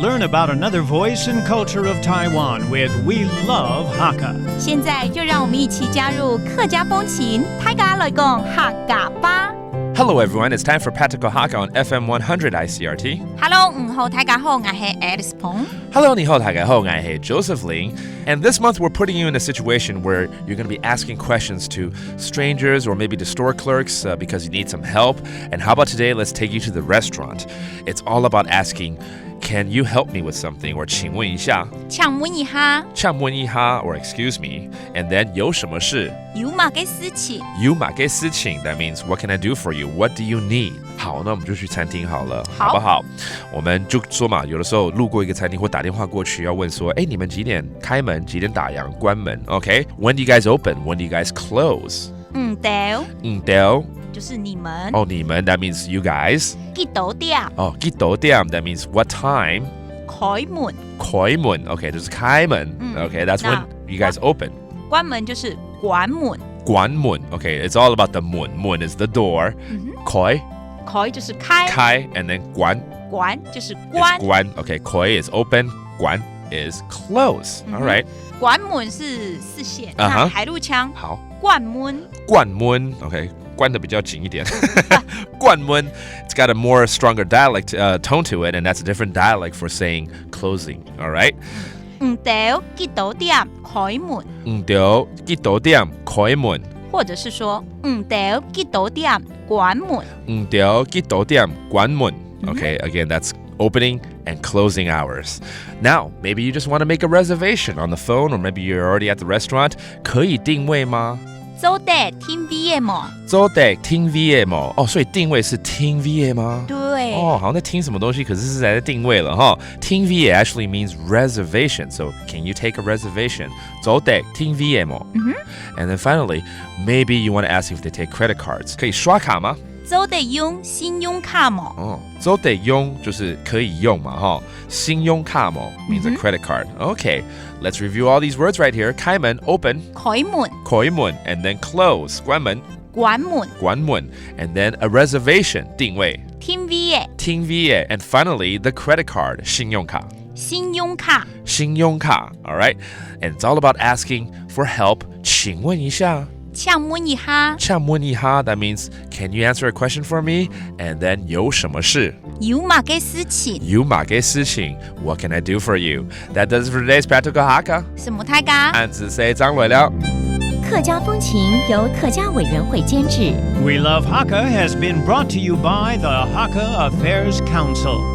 Learn about another voice and culture of Taiwan with We Love Hakka. 现在就让我们一起加入客家风情，大家来讲客家吧。Hello everyone, it's time for Practical Hakka on FM 100 Icrt. Hello， 好，大家好，我是 Alice Peng。Hello, 你好，大家好，我是 Joseph Ling. And this month we're putting you in a situation where you're going to be asking questions to strangers or maybe to store clerks because you need some help. And how about today, let's take you to the restaurant. It's all about asking, can you help me with something? Or 请问一下or excuse me. And then 有什么事有嘛嘅事情That means what can I do for you? What do you need? 好，那我们就去餐厅好了，好不好？我们就说嘛，有的时候路过一个餐厅或打电话过去要问说，你们几点开门？几点打烊？关门 ？OK? When do you guys open? When do you guys close? 對就是你们你们 that means you guys. 幾多點幾多點 that means what time? 開門 OK, 就是開門 OK, that's when you guys open. 關門就是關門 OK, it's all about the 門 is the door. 開就是開 and then 關就是關 OK, 開 is open, 關 is close. All right. 關門是四線那海陸腔好關門 OK, 關得比較緊一點關門 it's got a more stronger dialect tone to it, and that's a different dialect for saying closing. All right. 對幾多點開門對幾多點開門或者是說對幾多點關門對幾多點關門 Okay, again, that's opening and closing hours. Now, maybe you just want to make a reservation on the phone, or maybe you're already at the restaurant. 可以定位嗎？做得聽 VM 做得聽 VM 所以定位是聽 VM 嗎？對好像在聽什麼東西，可是是在定位了哈。聽 VM actually means reservation. So, can you take a reservation? 做得聽 VM And then finally, maybe you want to ask if they take credit cards. 可以刷卡嗎？做得用信用卡嗎？做得用就是可以用嘛哈。信用卡嗎 means a credit card. Okay, let's review all these words right here. 開門 open. 開門 and then close 關門 關門 and then a reservation 定位聽 VA and finally the credit card 信用卡 All right, and it's all about asking for help. 請問一下that means can you answer a question for me? And then 有什麼事有嘛嘅事情 What can I do for you? That does it for today's Practical Hakka. 什麼大家俺只係張偉了客家風情由客家委員會監製 We Love Hakka has been brought to you by the Hakka Affairs Council.